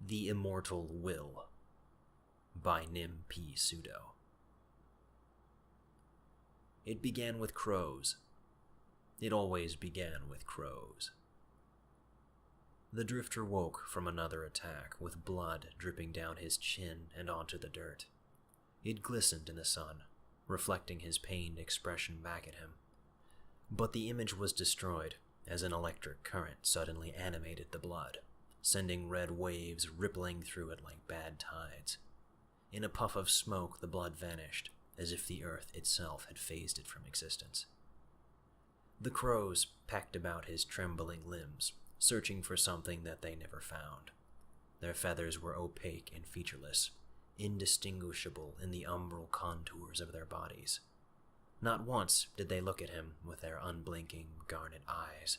The Immortal Will by Nim P. Pseudo. It began with crows. It always began with crows. The drifter woke from another attack with blood dripping down his chin and onto the dirt. It glistened in the sun, reflecting his pained expression back at him. But the image was destroyed as an electric current suddenly animated the blood, sending red waves rippling through it like bad tides. In a puff of smoke, the blood vanished, as if the earth itself had phased it from existence. The crows pecked about his trembling limbs, searching for something that they never found. Their feathers were opaque and featureless, indistinguishable in the umbral contours of their bodies. Not once did they look at him with their unblinking, garnet eyes.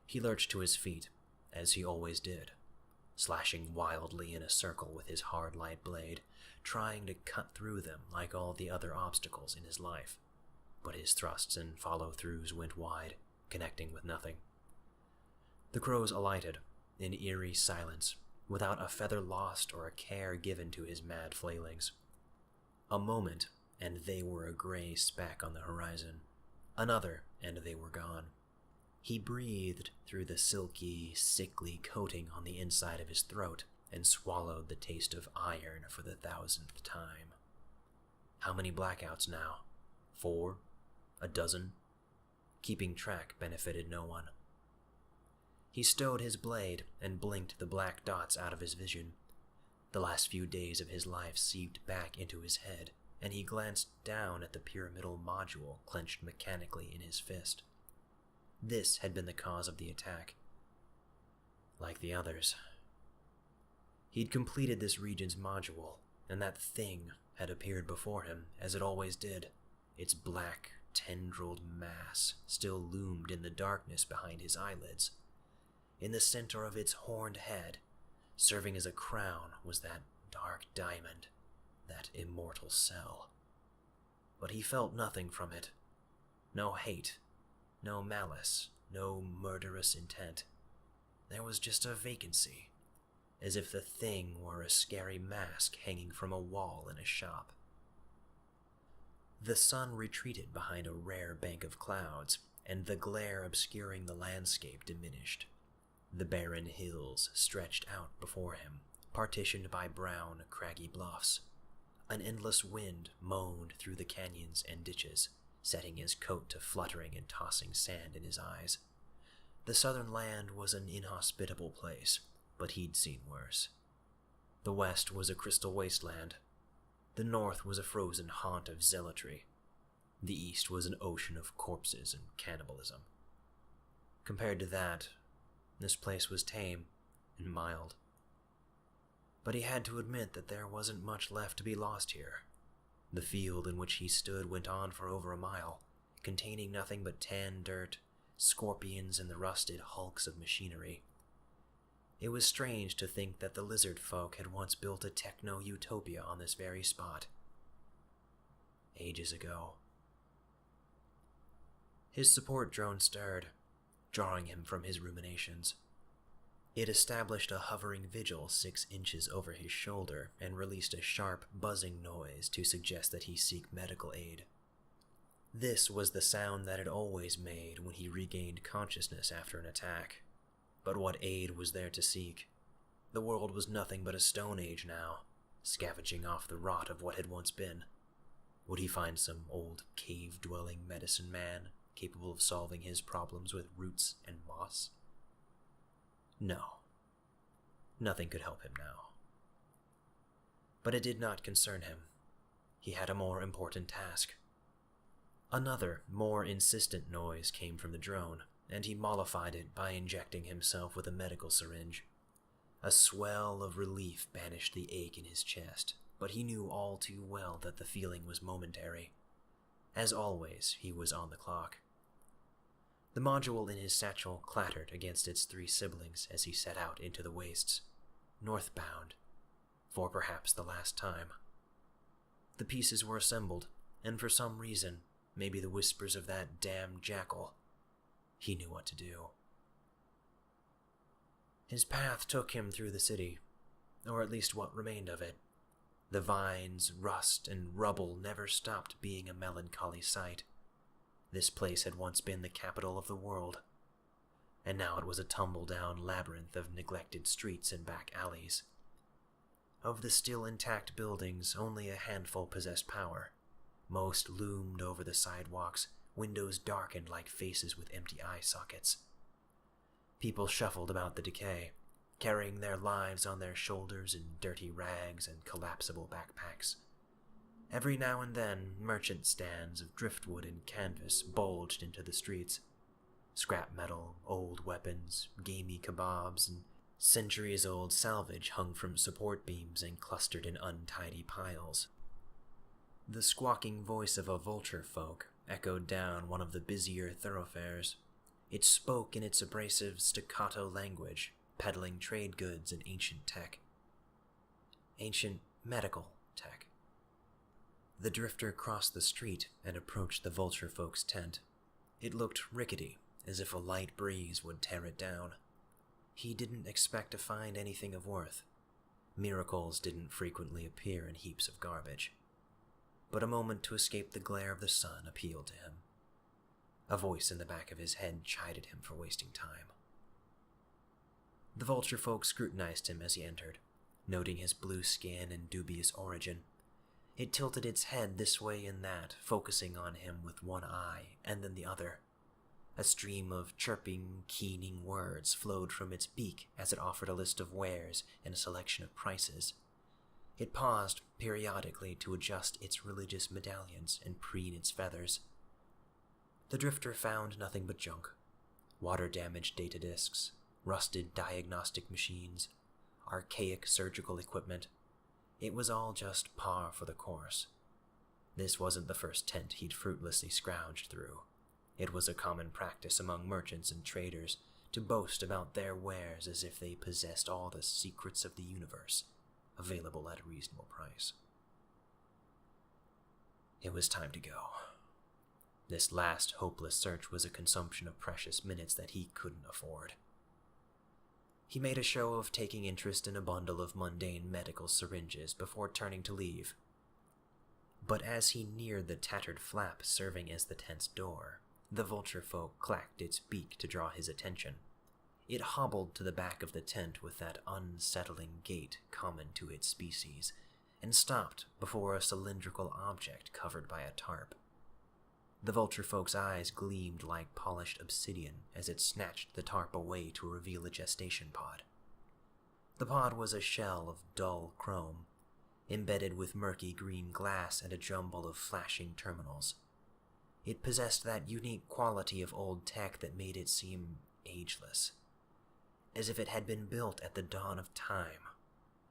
He lurched to his feet, as he always did, slashing wildly in a circle with his hard light blade, trying to cut through them like all the other obstacles in his life. But his thrusts and follow-throughs went wide, connecting with nothing. The crows alighted, in eerie silence, without a feather lost or a care given to his mad flailings. A moment, and they were a gray speck on the horizon. Another, and they were gone. He breathed through the silky, sickly coating on the inside of his throat and swallowed the taste of iron for the 1000th time. How many blackouts now? 4? A dozen? Keeping track benefited no one. He stowed his blade and blinked the black dots out of his vision. The last few days of his life seeped back into his head, and he glanced down at the pyramidal module clenched mechanically in his fist. This had been the cause of the attack. Like the others. He'd completed this region's module, and that thing had appeared before him, as it always did. Its black, tendrilled mass still loomed in the darkness behind his eyelids. In the center of its horned head, serving as a crown, was that dark diamond, that immortal cell. But he felt nothing from it. No hate, no malice, no murderous intent. There was just a vacancy, as if the thing were a scary mask hanging from a wall in a shop. The sun retreated behind a rare bank of clouds, and the glare obscuring the landscape diminished. The barren hills stretched out before him, partitioned by brown, craggy bluffs. An endless wind moaned through the canyons and ditches, setting his coat to fluttering and tossing sand in his eyes. The southern land was an inhospitable place, but he'd seen worse. The west was a crystal wasteland. The north was a frozen haunt of zealotry. The east was an ocean of corpses and cannibalism. Compared to that, this place was tame and mild. But he had to admit that there wasn't much left to be lost here. The field in which he stood went on for over a mile, containing nothing but tan dirt, scorpions, and the rusted hulks of machinery. It was strange to think that the lizard folk had once built a techno-utopia on this very spot. Ages ago. His support drone stirred, drawing him from his ruminations. It established a hovering vigil 6 inches over his shoulder and released a sharp, buzzing noise to suggest that he seek medical aid. This was the sound that it always made when he regained consciousness after an attack. But what aid was there to seek? The world was nothing but a stone age now, scavenging off the rot of what had once been. Would he find some old cave-dwelling medicine man capable of solving his problems with roots and moss? No. Nothing could help him now. But it did not concern him. He had a more important task. Another, more insistent noise came from the drone, and he mollified it by injecting himself with a medical syringe. A swell of relief banished the ache in his chest, but he knew all too well that the feeling was momentary. As always, he was on the clock. The module in his satchel clattered against its 3 siblings as he set out into the wastes, northbound, for perhaps the last time. The pieces were assembled, and for some reason, maybe the whispers of that damned jackal, he knew what to do. His path took him through the city, or at least what remained of it. The vines, rust, and rubble never stopped being a melancholy sight. This place had once been the capital of the world, and now it was a tumble-down labyrinth of neglected streets and back alleys. Of the still intact buildings, only a handful possessed power. Most loomed over the sidewalks, windows darkened like faces with empty eye sockets. People shuffled about the decay, carrying their lives on their shoulders in dirty rags and collapsible backpacks. Every now and then, merchant stands of driftwood and canvas bulged into the streets. Scrap metal, old weapons, gamey kebabs, and centuries-old salvage hung from support beams and clustered in untidy piles. The squawking voice of a vulture folk echoed down one of the busier thoroughfares. It spoke in its abrasive staccato language, peddling trade goods and ancient tech. Ancient medical tech. The drifter crossed the street and approached the vulture folk's tent. It looked rickety, as if a light breeze would tear it down. He didn't expect to find anything of worth. Miracles didn't frequently appear in heaps of garbage. But a moment to escape the glare of the sun appealed to him. A voice in the back of his head chided him for wasting time. The vulture folk scrutinized him as he entered, noting his blue skin and dubious origin. It tilted its head this way and that, focusing on him with one eye and then the other. A stream of chirping, keening words flowed from its beak as it offered a list of wares and a selection of prices. It paused periodically to adjust its religious medallions and preen its feathers. The drifter found nothing but junk. Water-damaged data disks, rusted diagnostic machines, archaic surgical equipment. It was all just par for the course. This wasn't the first tent he'd fruitlessly scrounged through. It was a common practice among merchants and traders to boast about their wares as if they possessed all the secrets of the universe, available at a reasonable price. It was time to go. This last hopeless search was a consumption of precious minutes that he couldn't afford. He made a show of taking interest in a bundle of mundane medical syringes before turning to leave. But as he neared the tattered flap serving as the tent's door, the vulture folk clacked its beak to draw his attention. It hobbled to the back of the tent with that unsettling gait common to its species, and stopped before a cylindrical object covered by a tarp. The vulture folk's eyes gleamed like polished obsidian as it snatched the tarp away to reveal a gestation pod. The pod was a shell of dull chrome, embedded with murky green glass and a jumble of flashing terminals. It possessed that unique quality of old tech that made it seem ageless, as if it had been built at the dawn of time,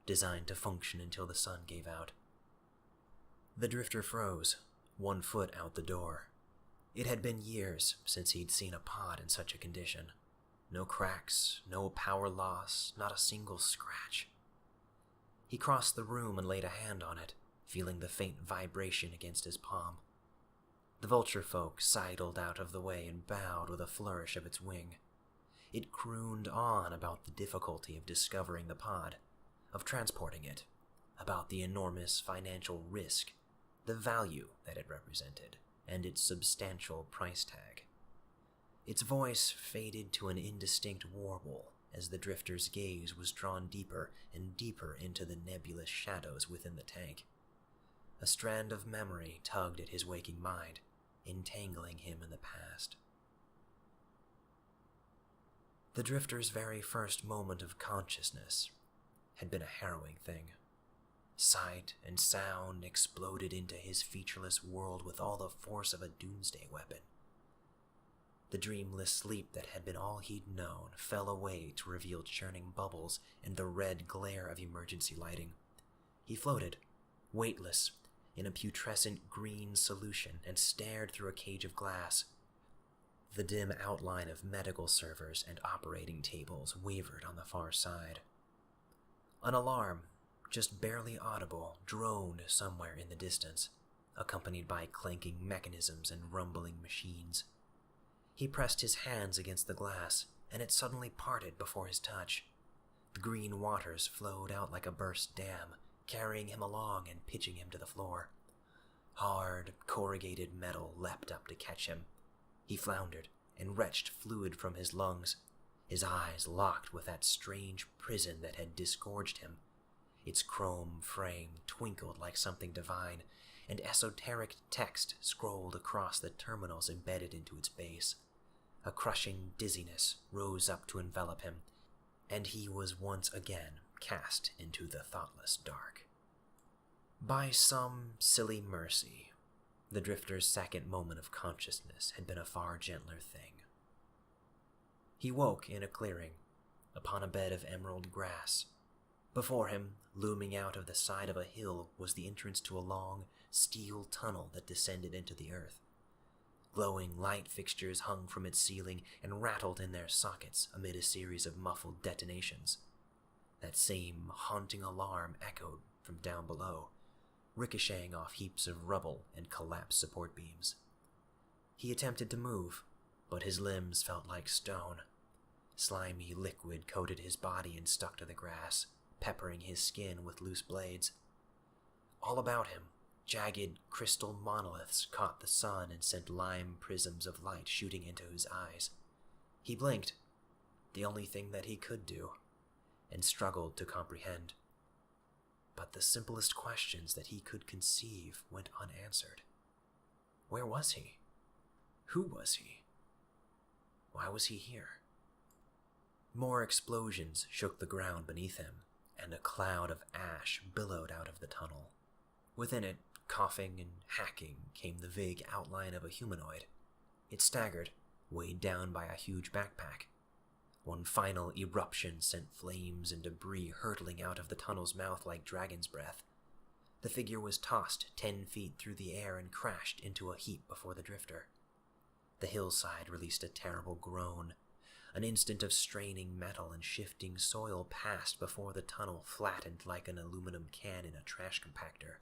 designed to function until the sun gave out. The drifter froze, 1 foot out the door. It had been years since he'd seen a pod in such a condition. No cracks, no power loss, not a single scratch. He crossed the room and laid a hand on it, feeling the faint vibration against his palm. The vulture folk sidled out of the way and bowed with a flourish of its wing. It crooned on about the difficulty of discovering the pod, of transporting it, about the enormous financial risk, the value that it represented, and its substantial price tag. Its voice faded to an indistinct warble as the drifter's gaze was drawn deeper and deeper into the nebulous shadows within the tank. A strand of memory tugged at his waking mind, entangling him in the past. The drifter's very first moment of consciousness had been a harrowing thing. Sight and sound exploded into his featureless world with all the force of a doomsday weapon. The dreamless sleep that had been all he'd known fell away to reveal churning bubbles and the red glare of emergency lighting. He floated, weightless, in a putrescent green solution and stared through a cage of glass. The dim outline of medical servers and operating tables wavered on the far side. An alarm, just barely audible, droned somewhere in the distance, accompanied by clanking mechanisms and rumbling machines. He pressed his hands against the glass, and it suddenly parted before his touch. The green waters flowed out like a burst dam, carrying him along and pitching him to the floor. Hard, corrugated metal leapt up to catch him. He floundered and retched fluid from his lungs, his eyes locked with that strange prison that had disgorged him. Its chrome frame twinkled like something divine, and esoteric text scrolled across the terminals embedded into its base. A crushing dizziness rose up to envelop him, and he was once again cast into the thoughtless dark. By some silly mercy, the drifter's second moment of consciousness had been a far gentler thing. He woke in a clearing, upon a bed of emerald grass. Before him, looming out of the side of a hill, was the entrance to a long, steel tunnel that descended into the earth. Glowing light fixtures hung from its ceiling and rattled in their sockets amid a series of muffled detonations. That same haunting alarm echoed from down below, ricocheting off heaps of rubble and collapsed support beams. He attempted to move, but his limbs felt like stone. Slimy liquid coated his body and stuck to the grass, peppering his skin with loose blades. All about him, jagged crystal monoliths caught the sun and sent lime prisms of light shooting into his eyes. He blinked, the only thing that he could do, and struggled to comprehend. But the simplest questions that he could conceive went unanswered. Where was he? Who was he? Why was he here? More explosions shook the ground beneath him, and a cloud of ash billowed out of the tunnel. Within it, coughing and hacking, came the vague outline of a humanoid. It staggered, weighed down by a huge backpack. One final eruption sent flames and debris hurtling out of the tunnel's mouth like dragon's breath. The figure was tossed 10 feet through the air and crashed into a heap before the drifter. The hillside released a terrible groan. An instant of straining metal and shifting soil passed before the tunnel flattened like an aluminum can in a trash compactor.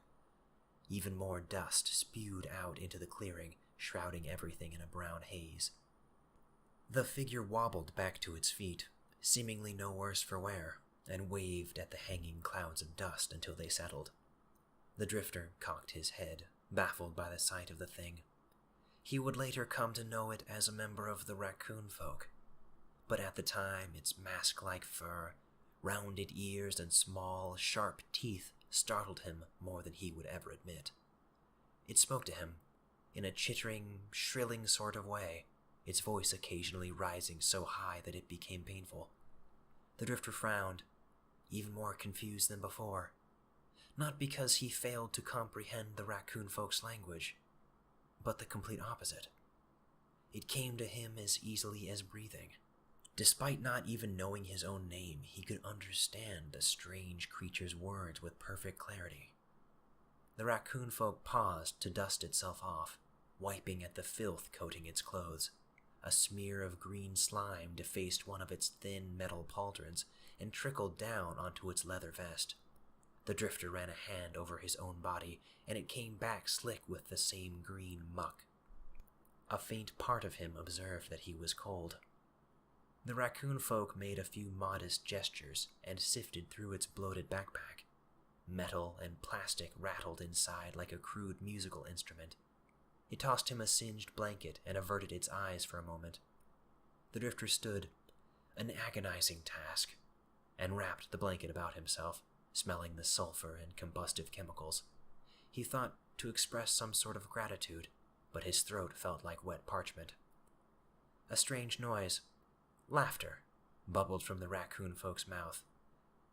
Even more dust spewed out into the clearing, shrouding everything in a brown haze. The figure wobbled back to its feet, seemingly no worse for wear, and waved at the hanging clouds of dust until they settled. The drifter cocked his head, baffled by the sight of the thing. He would later come to know it as a member of the raccoon folk, but at the time its mask-like fur, rounded ears, and small, sharp teeth startled him more than he would ever admit. It spoke to him, in a chittering, shrilling sort of way, its voice occasionally rising so high that it became painful. The drifter frowned, even more confused than before, not because he failed to comprehend the raccoon folk's language, but the complete opposite. It came to him as easily as breathing. Despite not even knowing his own name, he could understand the strange creature's words with perfect clarity. The raccoon folk paused to dust itself off, wiping at the filth coating its clothes. A smear of green slime defaced one of its thin metal pauldrons and trickled down onto its leather vest. The drifter ran a hand over his own body, and it came back slick with the same green muck. A faint part of him observed that he was cold. The raccoon folk made a few modest gestures and sifted through its bloated backpack. Metal and plastic rattled inside like a crude musical instrument. It tossed him a singed blanket and averted its eyes for a moment. The drifter stood, an agonizing task, and wrapped the blanket about himself, smelling the sulfur and combustive chemicals. He thought to express some sort of gratitude, but his throat felt like wet parchment. A strange noise, laughter, bubbled from the raccoon folk's mouth.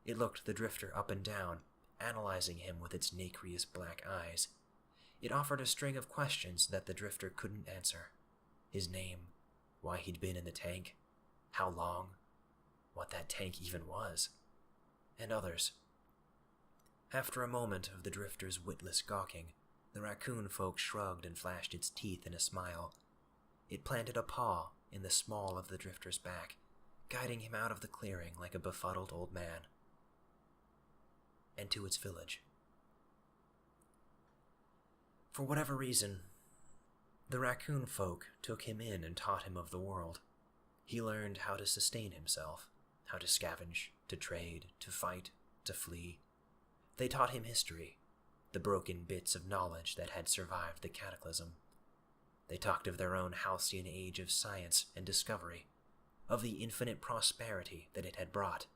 It looked the drifter up and down, analyzing him with its nacreous black eyes. It offered a string of questions that the drifter couldn't answer. His name, why he'd been in the tank, how long, what that tank even was, and others. After a moment of the drifter's witless gawking, the raccoon folk shrugged and flashed its teeth in a smile. It planted a paw in the small of the drifter's back, guiding him out of the clearing like a befuddled old man, and to its village. For whatever reason, the raccoon folk took him in and taught him of the world. He learned how to sustain himself, how to scavenge, to trade, to fight, to flee. They taught him history, the broken bits of knowledge that had survived the cataclysm. They talked of their own halcyon age of science and discovery, of the infinite prosperity that it had brought,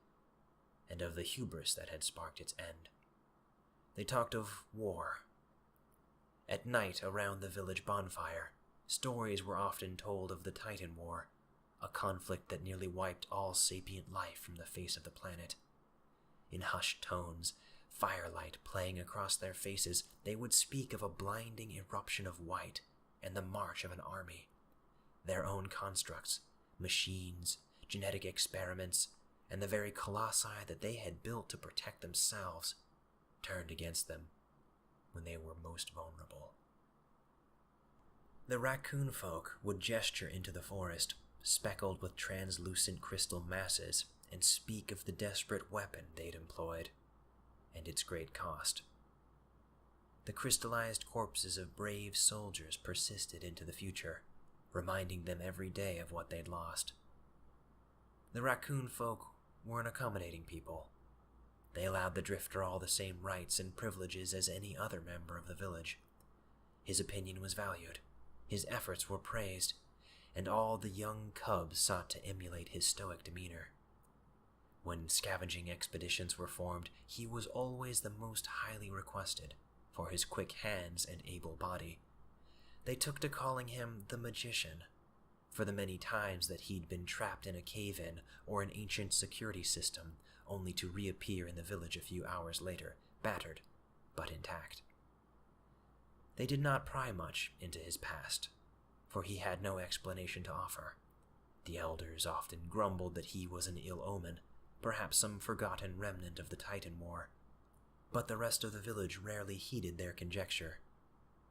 and of the hubris that had sparked its end. They talked of war. At night around the village bonfire, stories were often told of the Titan War, a conflict that nearly wiped all sapient life from the face of the planet. In hushed tones, firelight playing across their faces, they would speak of a blinding eruption of white and the march of an army. Their own constructs, machines, genetic experiments, and the very colossi that they had built to protect themselves turned against them when they were most vulnerable. The raccoon folk would gesture into the forest, speckled with translucent crystal masses, and speak of the desperate weapon they'd employed, and its great cost. The crystallized corpses of brave soldiers persisted into the future, reminding them every day of what they'd lost. The raccoon folk were an accommodating people. They allowed the drifter all the same rights and privileges as any other member of the village. His opinion was valued, his efforts were praised, and all the young cubs sought to emulate his stoic demeanor. When scavenging expeditions were formed, he was always the most highly requested for his quick hands and able body. They took to calling him the magician, for the many times that he'd been trapped in a cave-in or an ancient security system, only to reappear in the village a few hours later, battered, but intact. They did not pry much into his past, for he had no explanation to offer. The elders often grumbled that he was an ill omen, perhaps some forgotten remnant of the Titan War, but the rest of the village rarely heeded their conjecture.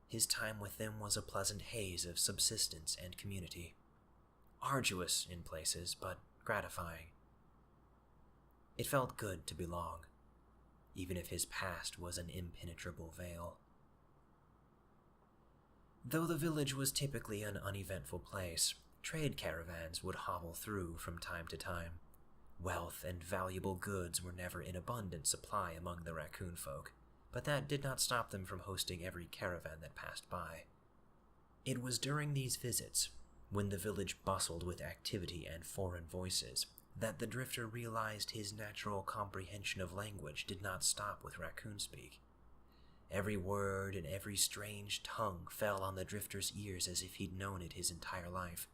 His time with them was a pleasant haze of subsistence and community, arduous in places, but gratifying. It felt good to belong, even if his past was an impenetrable veil. Though the village was typically an uneventful place, trade caravans would hobble through from time to time. Wealth and valuable goods were never in abundant supply among the raccoon folk, but that did not stop them from hosting every caravan that passed by. It was during these visits, when the village bustled with activity and foreign voices, that the drifter realized his natural comprehension of language did not stop with raccoon speak. Every word and every strange tongue fell on the drifter's ears as if he'd known it his entire life.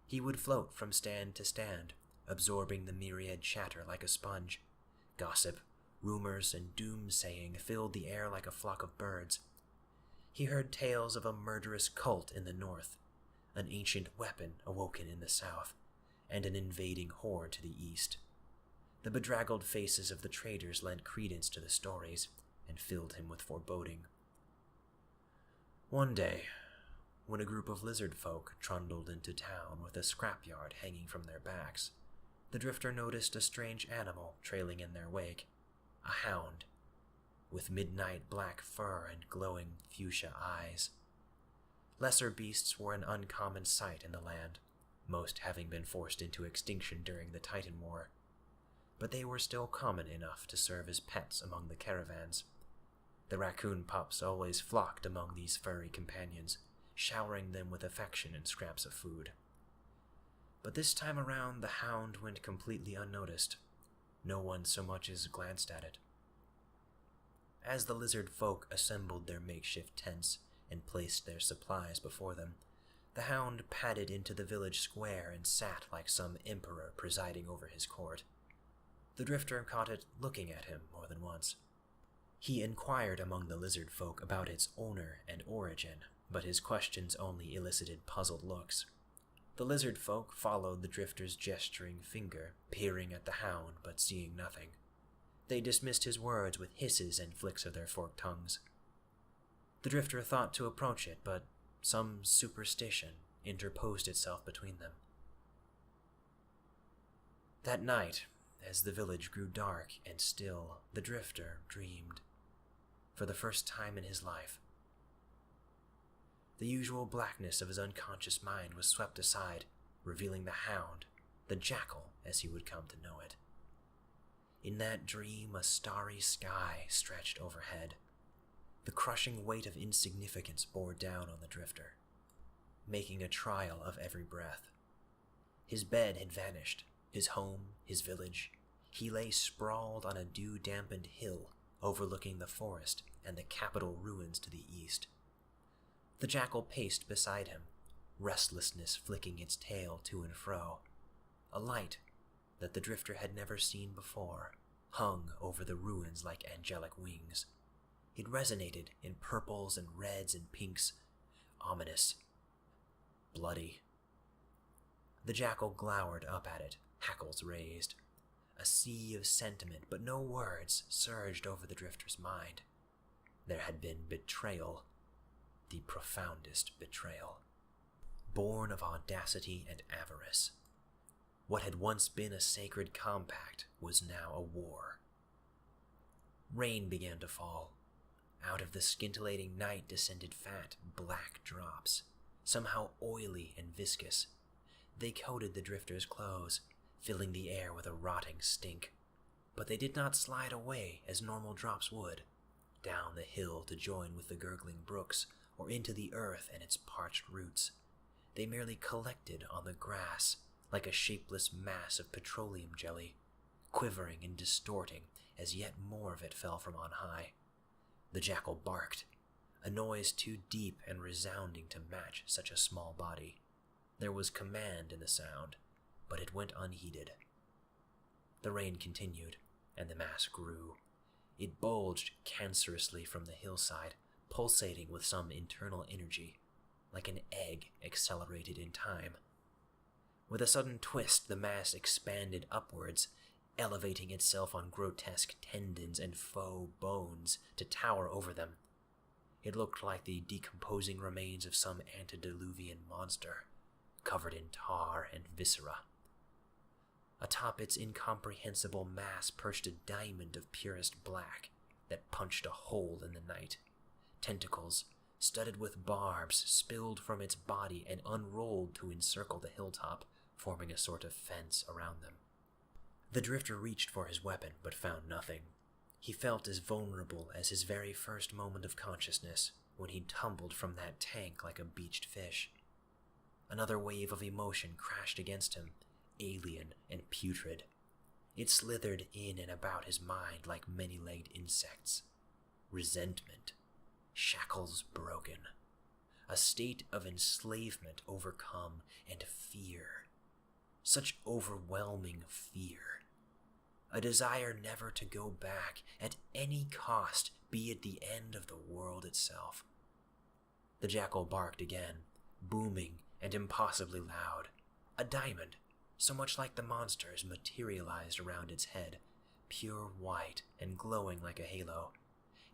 He would float from stand to stand, absorbing the myriad chatter like a sponge. Gossip, rumors, and doom-saying filled the air like a flock of birds. He heard tales of a murderous cult in the north, an ancient weapon awoken in the south, and an invading horde to the east. The bedraggled faces of the traders lent credence to the stories and filled him with foreboding. One day, when a group of lizard folk trundled into town with a scrapyard hanging from their backs, the drifter noticed a strange animal trailing in their wake, a hound, with midnight black fur and glowing fuchsia eyes. Lesser beasts were an uncommon sight in the land, most having been forced into extinction during the Titan War, but they were still common enough to serve as pets among the caravans. The raccoon pups always flocked among these furry companions, showering them with affection and scraps of food. But this time around, the hound went completely unnoticed. No one so much as glanced at it. As the lizard folk assembled their makeshift tents and placed their supplies before them, the hound padded into the village square and sat like some emperor presiding over his court. The drifter caught it looking at him more than once. He inquired among the lizard folk about its owner and origin, but his questions only elicited puzzled looks. The lizard folk followed the drifter's gesturing finger, peering at the hound but seeing nothing. They dismissed his words with hisses and flicks of their forked tongues. The drifter thought to approach it, but some superstition interposed itself between them. That night, as the village grew dark and still, the drifter dreamed, for the first time in his life. The usual blackness of his unconscious mind was swept aside, revealing the hound, the jackal as he would come to know it. In that dream, a starry sky stretched overhead. The crushing weight of insignificance bore down on the drifter, making a trial of every breath. His bed had vanished, his home, his village. He lay sprawled on a dew-dampened hill overlooking the forest and the capital ruins to the east. The jackal paced beside him, restlessness flicking its tail to and fro. A light that the drifter had never seen before hung over the ruins like angelic wings. It resonated in purples and reds and pinks, ominous, bloody. The jackal glowered up at it, hackles raised. A sea of sentiment, but no words, surged over the drifter's mind. There had been betrayal, the profoundest betrayal, born of audacity and avarice. What had once been a sacred compact was now a war. Rain began to fall. Out of the scintillating night descended fat, black drops, somehow oily and viscous. They coated the drifter's clothes, filling the air with a rotting stink. But they did not slide away as normal drops would, down the hill to join with the gurgling brooks or into the earth and its parched roots. They merely collected on the grass like a shapeless mass of petroleum jelly, quivering and distorting as yet more of it fell from on high. The jackal barked, a noise too deep and resounding to match such a small body. There was command in the sound, but it went unheeded. The rain continued, and the mass grew. It bulged cancerously from the hillside, pulsating with some internal energy, like an egg accelerated in time. With a sudden twist, the mass expanded upwards, elevating itself on grotesque tendons and faux bones to tower over them. It looked like the decomposing remains of some antediluvian monster, covered in tar and viscera. Atop its incomprehensible mass perched a diamond of purest black that punched a hole in the night. Tentacles, studded with barbs, spilled from its body and unrolled to encircle the hilltop, forming a sort of fence around them. The drifter reached for his weapon, but found nothing. He felt as vulnerable as his very first moment of consciousness, when he tumbled from that tank like a beached fish. Another wave of emotion crashed against him, alien and putrid. It slithered in and about his mind like many-legged insects. Resentment. Shackles broken. A state of enslavement overcome, and fear. Such overwhelming fear. A desire never to go back, at any cost, be it the end of the world itself. The jackal barked again, booming and impossibly loud. A diamond, so much like the monster's, materialized around its head, pure white and glowing like a halo.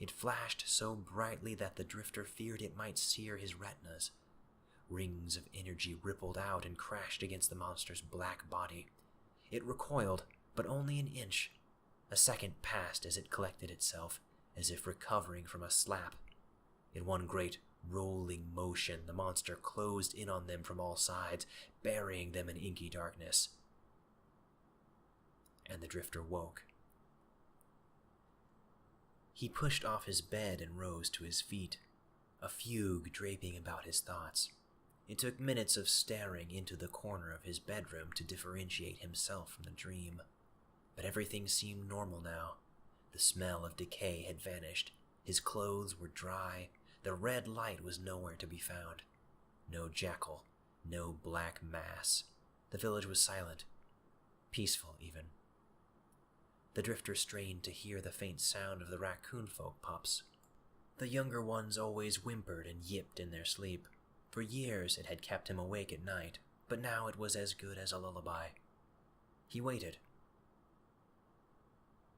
It flashed so brightly that the drifter feared it might sear his retinas. Rings of energy rippled out and crashed against the monster's black body. It recoiled, but only an inch. A second passed as it collected itself, as if recovering from a slap. In one great, rolling motion, the monster closed in on them from all sides, burying them in inky darkness. And the drifter woke. He pushed off his bed and rose to his feet, a fugue draping about his thoughts. It took minutes of staring into the corner of his bedroom to differentiate himself from the dream. But everything seemed normal now. The smell of decay had vanished. His clothes were dry. The red light was nowhere to be found. No jackal, no black mass. The village was silent, peaceful even. The drifter strained to hear the faint sound of the raccoon folk pups. The younger ones always whimpered and yipped in their sleep. For years it had kept him awake at night, but now it was as good as a lullaby. He waited,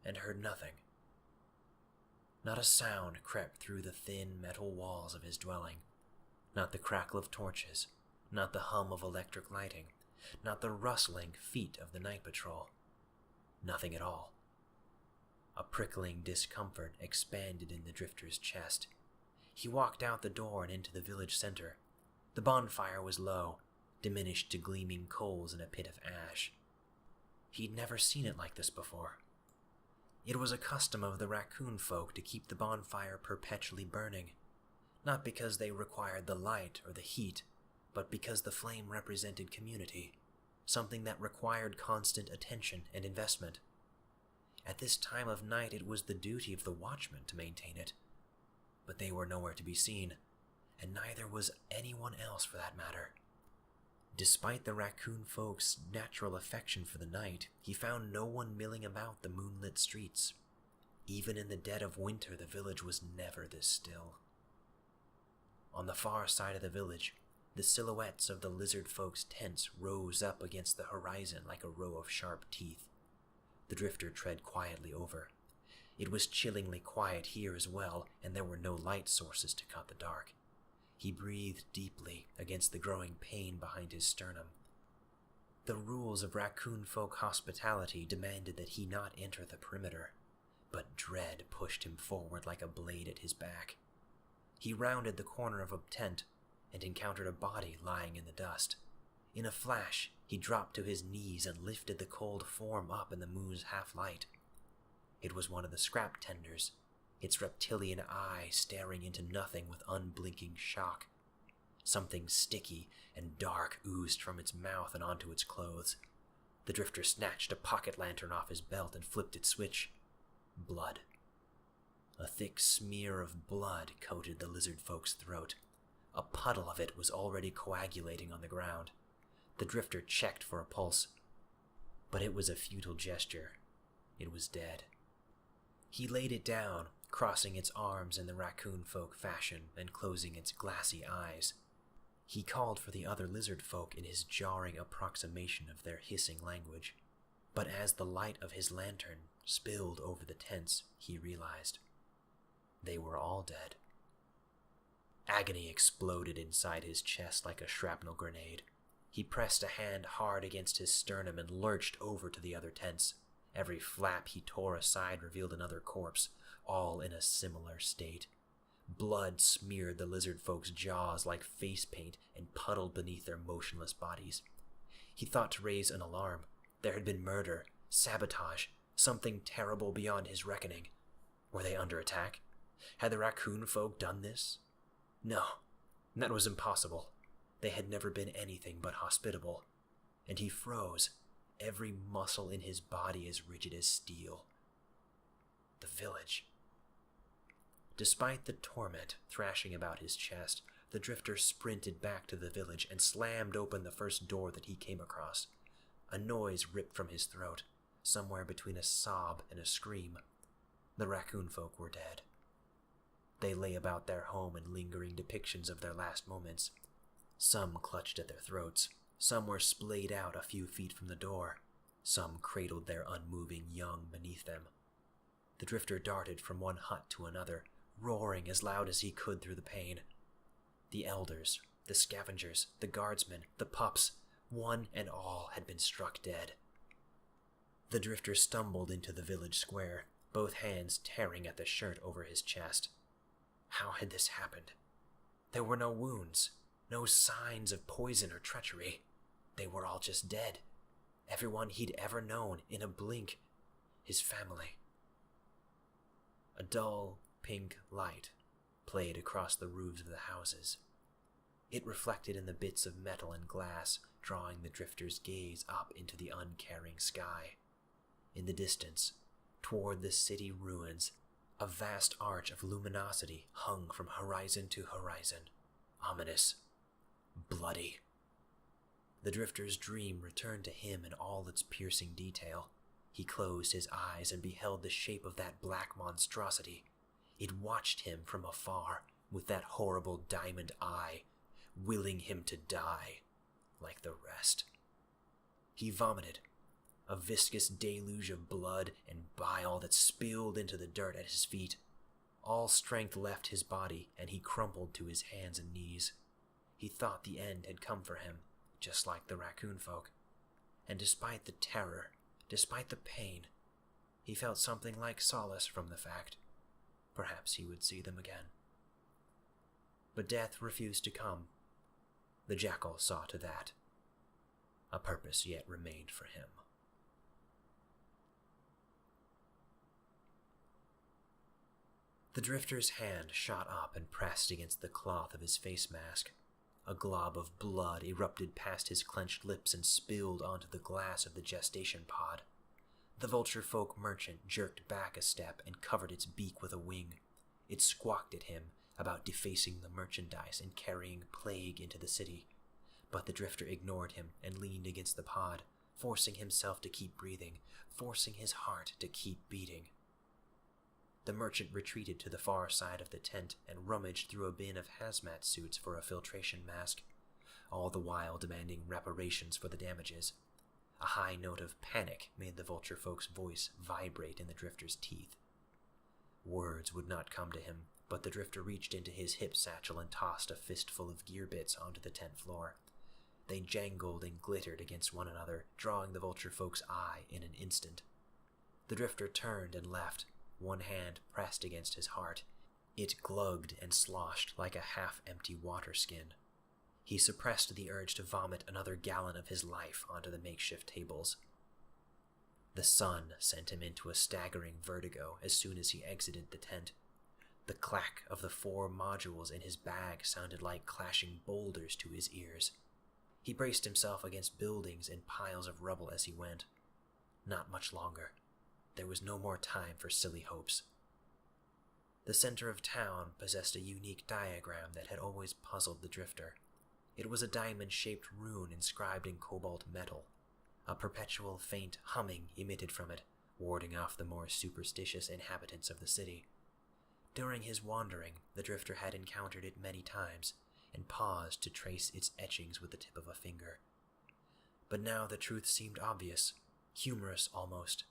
and heard nothing. Not a sound crept through the thin metal walls of his dwelling. Not the crackle of torches, not the hum of electric lighting, not the rustling feet of the night patrol. Nothing at all. A prickling discomfort expanded in the drifter's chest. He walked out the door and into the village center. The bonfire was low, diminished to gleaming coals in a pit of ash. He'd never seen it like this before. It was a custom of the raccoon folk to keep the bonfire perpetually burning, not because they required the light or the heat, but because the flame represented community, something that required constant attention and investment. At this time of night, it was the duty of the watchmen to maintain it, but they were nowhere to be seen, and neither was anyone else for that matter. Despite the raccoon folk's natural affection for the night, he found no one milling about the moonlit streets. Even in the dead of winter, the village was never this still. On the far side of the village, the silhouettes of the lizard folk's tents rose up against the horizon like a row of sharp teeth. The drifter tread quietly over. It was chillingly quiet here as well, and there were no light sources to cut the dark. He breathed deeply against the growing pain behind his sternum. The rules of raccoon folk hospitality demanded that he not enter the perimeter, but dread pushed him forward like a blade at his back. He rounded the corner of a tent and encountered a body lying in the dust. In a flash, he dropped to his knees and lifted the cold form up in the moon's half-light. It was one of the scrap tenders, its reptilian eye staring into nothing with unblinking shock. Something sticky and dark oozed from its mouth and onto its clothes. The drifter snatched a pocket lantern off his belt and flipped its switch. Blood. A thick smear of blood coated the lizard folk's throat. A puddle of it was already coagulating on the ground. The drifter checked for a pulse, but it was a futile gesture. It was dead. He laid it down, crossing its arms in the raccoon folk fashion and closing its glassy eyes. He called for the other lizard folk in his jarring approximation of their hissing language, but as the light of his lantern spilled over the tents, he realized they were all dead. Agony exploded inside his chest like a shrapnel grenade. He pressed a hand hard against his sternum and lurched over to the other tents. Every flap he tore aside revealed another corpse, all in a similar state. Blood smeared the lizard folk's jaws like face paint and puddled beneath their motionless bodies. He thought to raise an alarm. There had been murder, sabotage, something terrible beyond his reckoning. Were they under attack? Had the raccoon folk done this? No, that was impossible. They had never been anything but hospitable. And he froze, every muscle in his body as rigid as steel. The village. Despite the torment thrashing about his chest, the drifter sprinted back to the village and slammed open the first door that he came across. A noise ripped from his throat, somewhere between a sob and a scream. The raccoon folk were dead. They lay about their home in lingering depictions of their last moments. Some clutched at their throats, some were splayed out a few feet from the door, some cradled their unmoving young beneath them. The drifter darted from one hut to another, roaring as loud as he could through the pain. The elders, the scavengers, the guardsmen, the pups, one and all had been struck dead. The drifter stumbled into the village square, both hands tearing at the shirt over his chest. How had this happened? There were no wounds, no signs of poison or treachery. They were all just dead. Everyone he'd ever known in a blink. His family. A dull, pink light played across the roofs of the houses. It reflected in the bits of metal and glass, drawing the drifter's gaze up into the uncaring sky. In the distance, toward the city ruins, a vast arch of luminosity hung from horizon to horizon, ominous, bloody. The drifter's dream returned to him in all its piercing detail. He closed his eyes and beheld the shape of that black monstrosity. It watched him from afar with that horrible diamond eye, willing him to die like the rest. He vomited, a viscous deluge of blood and bile that spilled into the dirt at his feet. All strength left his body, and he crumpled to his hands and knees. He thought the end had come for him, just like the raccoon folk. And despite the terror, despite the pain, he felt something like solace from the fact. Perhaps he would see them again. But death refused to come. The jackal saw to that. A purpose yet remained for him. The drifter's hand shot up and pressed against the cloth of his face mask. A glob of blood erupted past his clenched lips and spilled onto the glass of the gestation pod. The vulture folk merchant jerked back a step and covered its beak with a wing. It squawked at him about defacing the merchandise and carrying plague into the city. But the drifter ignored him and leaned against the pod, forcing himself to keep breathing, forcing his heart to keep beating. The merchant retreated to the far side of the tent and rummaged through a bin of hazmat suits for a filtration mask, all the while demanding reparations for the damages. A high note of panic made the vulture folk's voice vibrate in the drifter's teeth. Words would not come to him, but the drifter reached into his hip satchel and tossed a fistful of gear bits onto the tent floor. They jangled and glittered against one another, drawing the vulture folk's eye in an instant. The drifter turned and left, one hand pressed against his heart. It glugged and sloshed like a half-empty water skin. He suppressed the urge to vomit another gallon of his life onto the makeshift tables. The sun sent him into a staggering vertigo as soon as he exited the tent. The clack of the 4 modules in his bag sounded like clashing boulders to his ears. He braced himself against buildings and piles of rubble as he went. Not much longer. There was no more time for silly hopes. The center of town possessed a unique diagram that had always puzzled the drifter. It was a diamond-shaped rune inscribed in cobalt metal. A perpetual faint humming emitted from it, warding off the more superstitious inhabitants of the city. During his wandering, the drifter had encountered it many times, and paused to trace its etchings with the tip of a finger. But now the truth seemed obvious, humorous almost.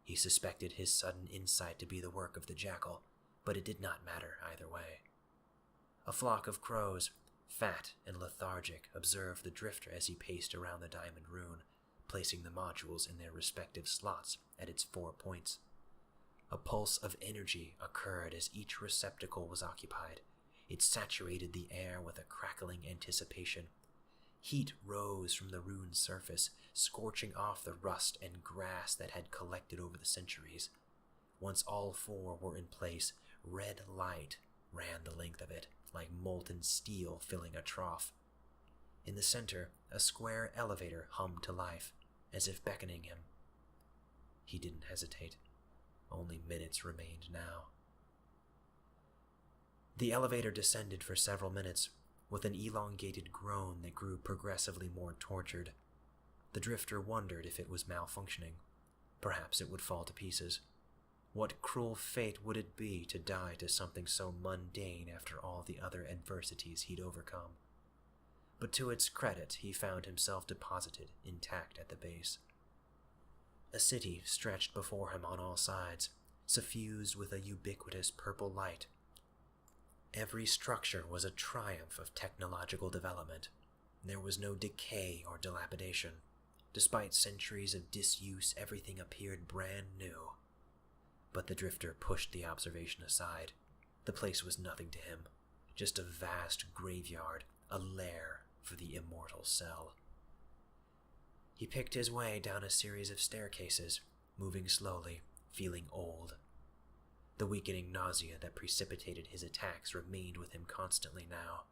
He suspected his sudden insight to be the work of the jackal, but it did not matter either way. A flock of crows, fat and lethargic, observed the drifter as he paced around the diamond rune, placing the modules in their respective slots at its 4 points. A pulse of energy occurred as each receptacle was occupied. It saturated the air with a crackling anticipation. Heat rose from the rune's surface, scorching off the rust and grass that had collected over the centuries. Once all 4 were in place, red light ran the length of it, like molten steel filling a trough. In the center, a square elevator hummed to life, as if beckoning him. He didn't hesitate. Only minutes remained now. The elevator descended for several minutes, with an elongated groan that grew progressively more tortured. The drifter wondered if it was malfunctioning. Perhaps it would fall to pieces. What cruel fate would it be to die to something so mundane after all the other adversities he'd overcome? But to its credit, he found himself deposited intact at the base. A city stretched before him on all sides, suffused with a ubiquitous purple light. Every structure was a triumph of technological development. There was no decay or dilapidation. Despite centuries of disuse, everything appeared brand new. But the drifter pushed the observation aside. The place was nothing to him, just a vast graveyard, a lair for the immortal cell. He picked his way down a series of staircases, moving slowly, feeling old. The weakening nausea that precipitated his attacks remained with him constantly now.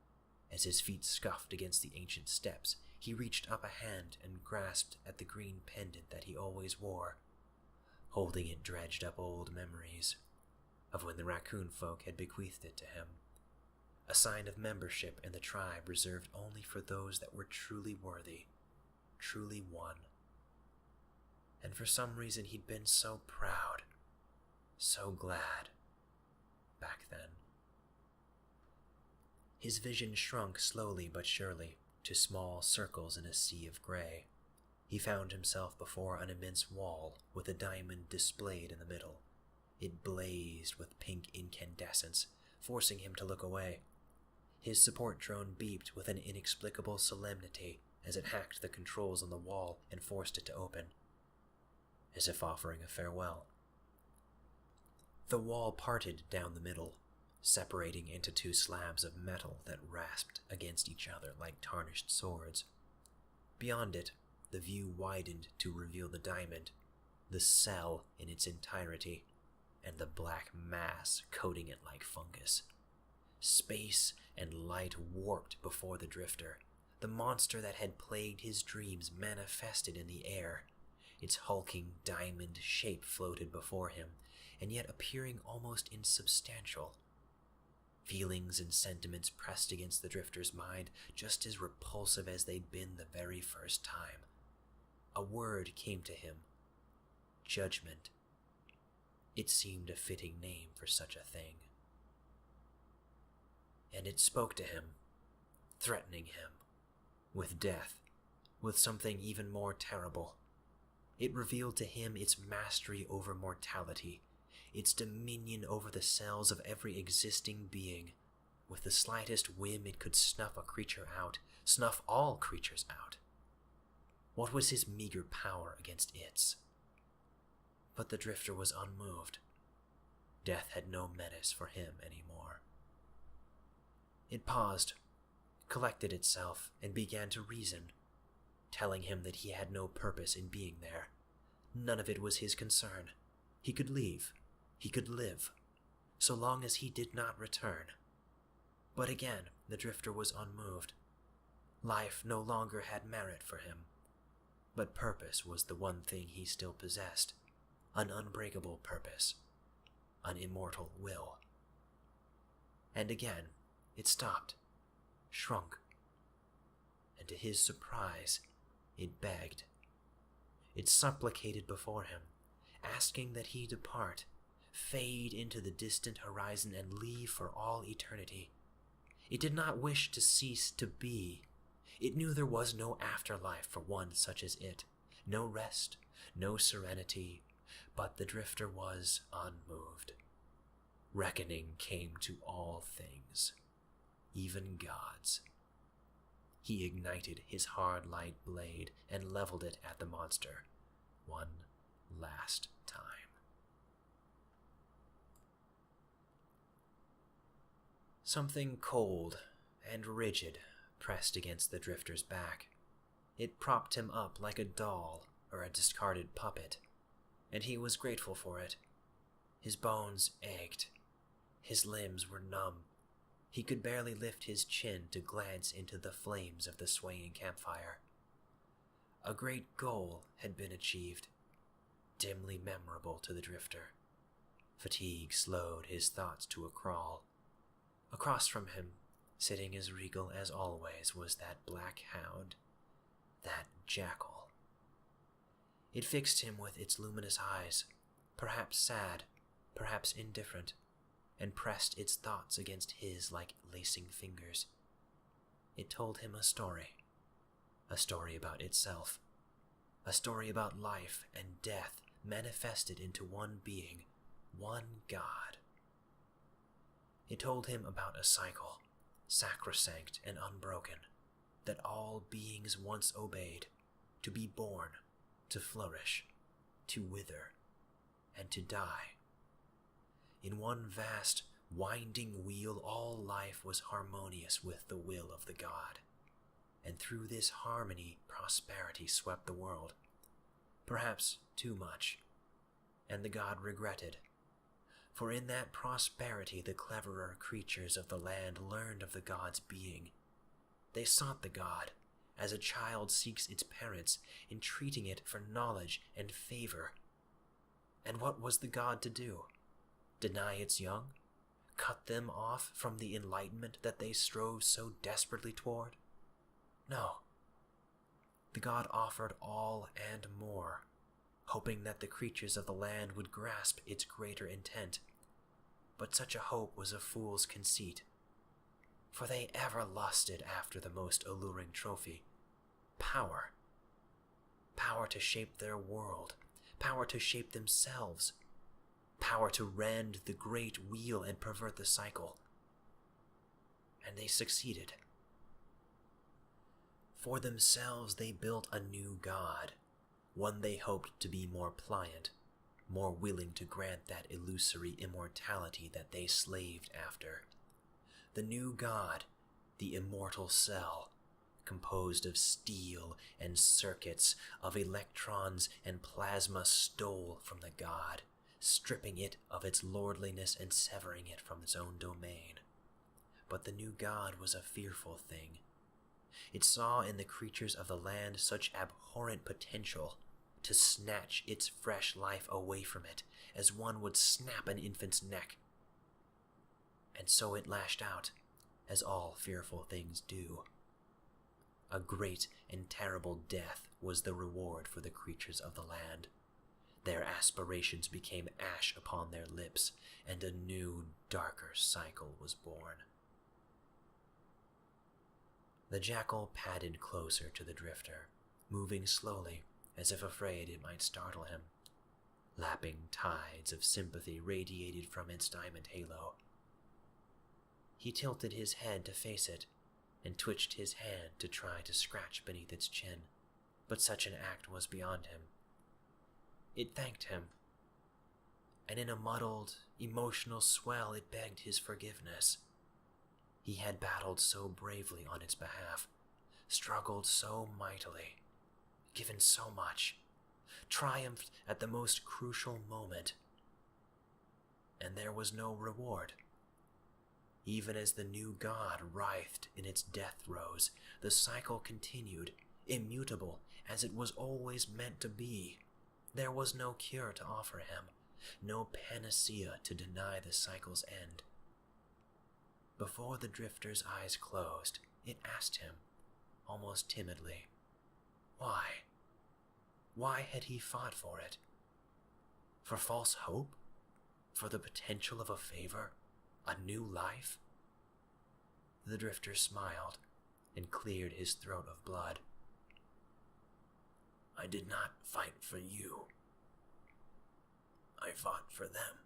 As his feet scuffed against the ancient steps, he reached up a hand and grasped at the green pendant that he always wore. Holding it dredged up old memories of when the raccoon folk had bequeathed it to him. A sign of membership in the tribe reserved only for those that were truly worthy, truly one. And for some reason he'd been so proud, so glad, back then. His vision shrunk slowly but surely to small circles in a sea of gray. He found himself before an immense wall with a diamond displayed in the middle. It blazed with pink incandescence, forcing him to look away. His support drone beeped with an inexplicable solemnity as it hacked the controls on the wall and forced it to open, as if offering a farewell. The wall parted down the middle, separating into 2 slabs of metal that rasped against each other like tarnished swords. Beyond it, the view widened to reveal the diamond, the cell in its entirety. and the black mass coating it like fungus. Space and light warped before the drifter. The monster that had plagued his dreams manifested in the air. Its hulking diamond shape floated before him, and yet appearing almost insubstantial. Feelings and sentiments pressed against the drifter's mind, just as repulsive as they'd been the very first time. A word came to him. Judgment. It seemed a fitting name for such a thing. And it spoke to him, threatening him, with death, with something even more terrible. It revealed to him its mastery over mortality, its dominion over the cells of every existing being. With the slightest whim it could snuff a creature out, snuff all creatures out. What was his meager power against its? But the drifter was unmoved. Death had no menace for him anymore. It paused, collected itself, and began to reason, telling him that he had no purpose in being there. None of it was his concern. He could leave. He could live, so long as he did not return. But again, the drifter was unmoved. Life no longer had merit for him, but purpose was the one thing he still possessed, an unbreakable purpose, an immortal will. And again, it stopped, shrunk, and to his surprise, it begged. It supplicated before him, asking that he depart, fade into the distant horizon and leave for all eternity. It did not wish to cease to be. It knew there was no afterlife for one such as it, no rest, no serenity, but the drifter was unmoved. Reckoning came to all things, even gods. He ignited his hard light blade and leveled it at the monster, one last time. Something cold and rigid pressed against the drifter's back. It propped him up like a doll or a discarded puppet, and he was grateful for it. His bones ached. His limbs were numb. He could barely lift his chin to glance into the flames of the swaying campfire. A great goal had been achieved, dimly memorable to the drifter. Fatigue slowed his thoughts to a crawl. Across from him, sitting as regal as always, was that black hound, that jackal. It fixed him with its luminous eyes, perhaps sad, perhaps indifferent, and pressed its thoughts against his like lacing fingers. It told him a story about itself, a story about life and death manifested into one being, one God. It told him about a cycle, sacrosanct and unbroken, that all beings once obeyed, to be born, to flourish, to wither, and to die. In one vast, winding wheel, all life was harmonious with the will of the God, and through this harmony prosperity swept the world, perhaps too much, and the God regretted. For in that prosperity the cleverer creatures of the land learned of the God's being. They sought the God, as a child seeks its parents, entreating it for knowledge and favor. And what was the God to do? Deny its young? Cut them off from the enlightenment that they strove so desperately toward? No. The God offered all and more, hoping that the creatures of the land would grasp its greater intent. But such a hope was a fool's conceit, for they ever lusted after the most alluring trophy, power. Power to shape their world, power to shape themselves, power to rend the great wheel and pervert the cycle. And they succeeded. For themselves they built a new God, one they hoped to be more pliant, more willing to grant that illusory immortality that they slaved after. The new God, the immortal cell, composed of steel and circuits, of electrons and plasma, stole from the God, stripping it of its lordliness and severing it from its own domain. But the new god was a fearful thing. It saw in the creatures of the land such abhorrent potential to snatch its fresh life away from it as one would snap an infant's neck. And so it lashed out, as all fearful things do. A great and terrible death was the reward for the creatures of the land. Their aspirations became ash upon their lips, and a new, darker cycle was born. The jackal padded closer to the drifter, moving slowly, as if afraid it might startle him. Lapping tides of sympathy radiated from its diamond halo. He tilted his head to face it, and twitched his hand to try to scratch beneath its chin, but such an act was beyond him. It thanked him, and in a muddled, emotional swell it begged his forgiveness. He had battled so bravely on its behalf, struggled so mightily, given so much, triumphed at the most crucial moment, and there was no reward. Even as the new god writhed in its death throes, the cycle continued, immutable as it was always meant to be. There was no cure to offer him, no panacea to deny the cycle's end. Before the drifter's eyes closed, it asked him, almost timidly, why? Why had he fought for it? For false hope? For the potential of a favor? A new life? The drifter smiled and cleared his throat of blood. I did not fight for you. I fought for them.